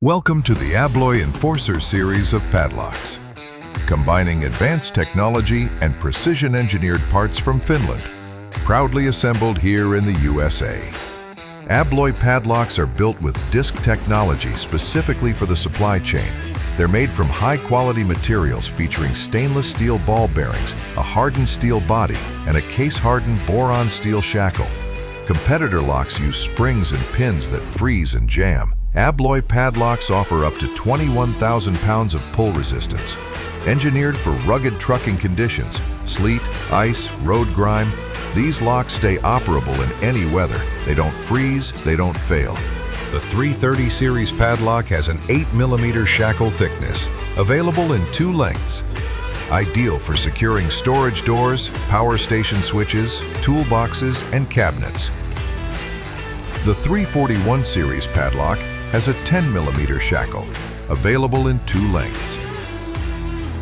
Welcome to the Abloy ENFORCER series of padlocks, combining advanced technology and precision-engineered parts from Finland, proudly assembled here in the USA. Abloy padlocks are built with disc technology specifically for the supply chain. They're made from high-quality materials featuring stainless steel ball bearings, a hardened steel body, and a case-hardened boron steel shackle. Competitor locks use springs and pins that freeze and jam. Abloy padlocks offer up to 21,000 pounds of pull resistance. Engineered for rugged trucking conditions, sleet, ice, road grime, these locks stay operable in any weather. They don't freeze, they don't fail. The 330 series padlock has an 8mm shackle thickness, available in 2 lengths. Ideal for securing storage doors, power station switches, toolboxes, and cabinets. The 341 series padlock has a 10mm shackle, available in 2 lengths.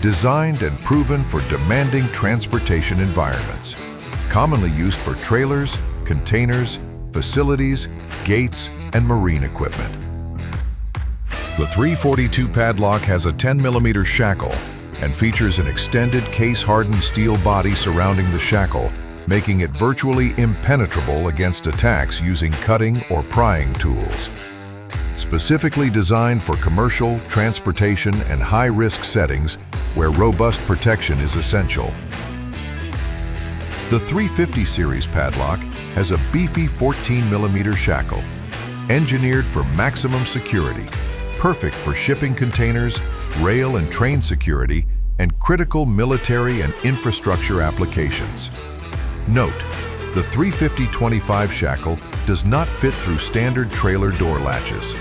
Designed and proven for demanding transportation environments. Commonly used for trailers, containers, facilities, gates, and marine equipment. The 342 padlock has a 10mm shackle and features an extended case-hardened steel body surrounding the shackle, making it virtually impenetrable against attacks using cutting or prying tools. Specifically designed for commercial, transportation, and high-risk settings where robust protection is essential. The 350 series padlock has a beefy 14mm shackle, engineered for maximum security, perfect for shipping containers, rail and train security, and critical military and infrastructure applications. Note, the 350-25 shackle does not fit through standard trailer door latches.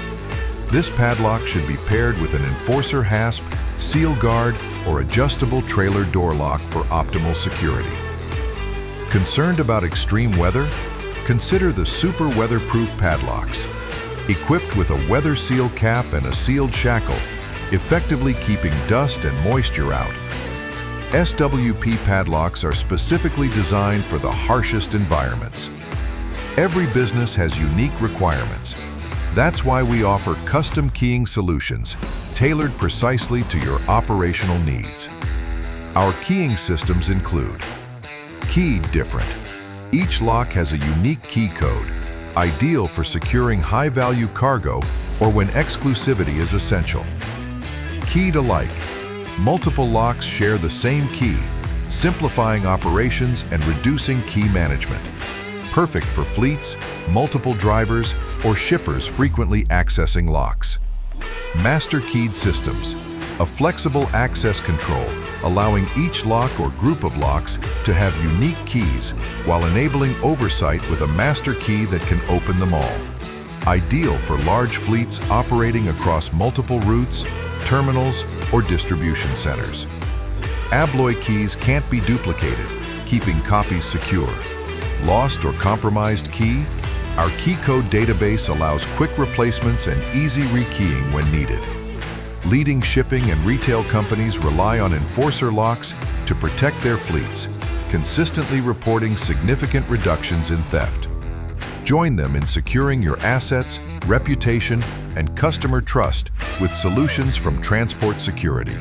This padlock should be paired with an ENFORCER Hasp, seal guard, or adjustable trailer door lock for optimal security. Concerned about extreme weather? Consider the super weatherproof padlocks. Equipped with a weather seal cap and a sealed shackle, effectively keeping dust and moisture out. SWP padlocks are specifically designed for the harshest environments. Every business has unique requirements. That's why we offer custom keying solutions, tailored precisely to your operational needs. Our keying systems include Keyed Different. Each lock has a unique key code, ideal for securing high-value cargo or when exclusivity is essential. Keyed Alike. Multiple locks share the same key, simplifying operations and reducing key management. Perfect for fleets, multiple drivers, or shippers frequently accessing locks. Master Keyed Systems. A flexible access control, allowing each lock or group of locks to have unique keys while enabling oversight with a master key that can open them all. Ideal for large fleets operating across multiple routes, terminals, or distribution centers. Abloy keys can't be duplicated, keeping copies secure. Lost or compromised key? Our key code database allows quick replacements and easy rekeying when needed. Leading shipping and retail companies rely on ENFORCER locks to protect their fleets, consistently reporting significant reductions in theft. Join them in securing your assets, reputation, and customer trust with solutions from Transport Security.